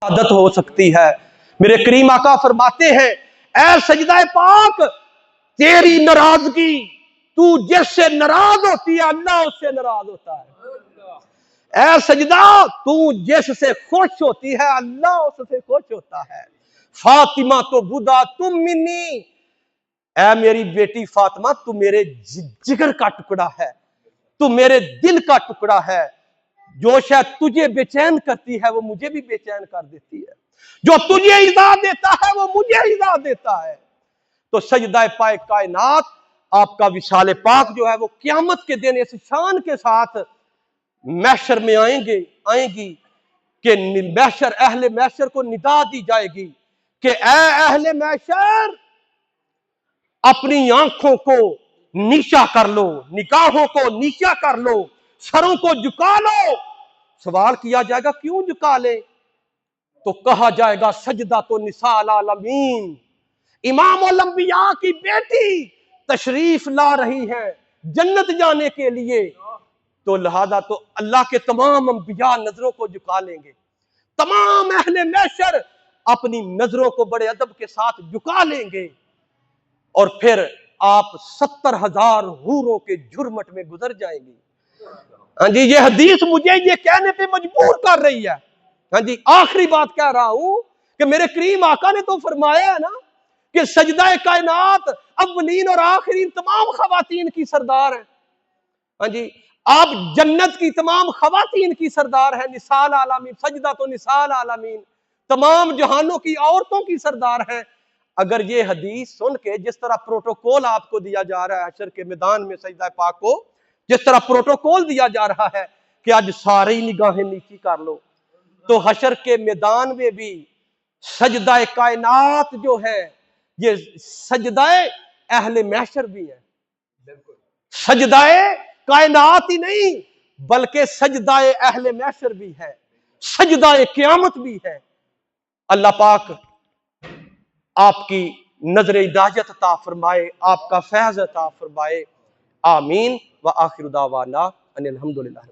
आदत हो सकती है। मेरे करीम आका फरमाते हैं, ऐ सजदा पाक, तेरी नाराजगी, तू जिससे नाराज होती है अल्लाह उससे नाराज होता है। ऐ सजदा, तू जिससे खुश होती है अल्लाह उससे खुश होता है। फातिमा तो बुदा तुम मिन्नी, ऐ मेरी बेटी फातिमा, तू मेरे जिगर का टुकड़ा है, तू मेरे दिल का टुकड़ा है। जो शायद तुझे बेचैन करती है वो मुझे भी बेचैन कर देती है, जो तुझे इज़ा देता है वो मुझे इज़ा देता है। तो सजदा पाए कायनात, आपका विशाल पाक जो है वो क़यामत के दिन इस शान के साथ महशर में आएंगी कि महशर, अहले महशर को निदा दी जाएगी कि ऐ अहले महशर, अपनी आंखों को नीचा कर लो, निगाहों को नीचा कर लो, सरों को झुका लो। सवाल किया जाएगा क्यों झुका ले? तो कहा जाएगा सजदा तो निसाल आलमीन, इमाम उल अंबिया की बेटी तशरीफ ला रही है जन्नत जाने के लिए, तो लिहाजा तो अल्लाह के तमाम अंबिया नजरों को झुका लेंगे। तमाम अहले महशर अपनी नजरों को बड़े अदब के साथ झुका लेंगे और फिर आप 70,000 हूरों के झुरमट में गुजर जाएंगे। हाँ जी, ये हदीस मुझे ये कहने पे मजबूर कर रही है। हाँ जी, आखिरी बात कह रहा हूं कि मेरे करीम आका ने तो फरमाया है ना कि सजदा कायनात अव्वलीन और आखिरीन तमाम खवातीन की सरदार है। हाँ जी, आप जन्नत की तमाम खवातीन की सरदार है, निसाल आलमीन, सजदा तो निसाल आलमीन, तमाम जहानों की औरतों की सरदार है। अगर ये हदीस सुन के जिस तरह प्रोटोकॉल आपको दिया जा रहा है हशर के मैदान में सजदा पाक को, जिस तरह प्रोटोकॉल दिया जा रहा है कि आज सारी ही निगाहें नीची कर लो, तो हशर के मैदान में भी सजदा कायनात जो है ये सजदाए अहले महशर भी है। सजदाए कायनात ही नहीं बल्कि सजदाए अहले महशर भी है, सजदाए क़यामत भी है। अल्लाह पाक आपकी नजर हिदायत अता फरमाए, आपका फैज़ अता फरमाए। आमीन व आखिर दावाना अनिल हम्दुलिल्लाह।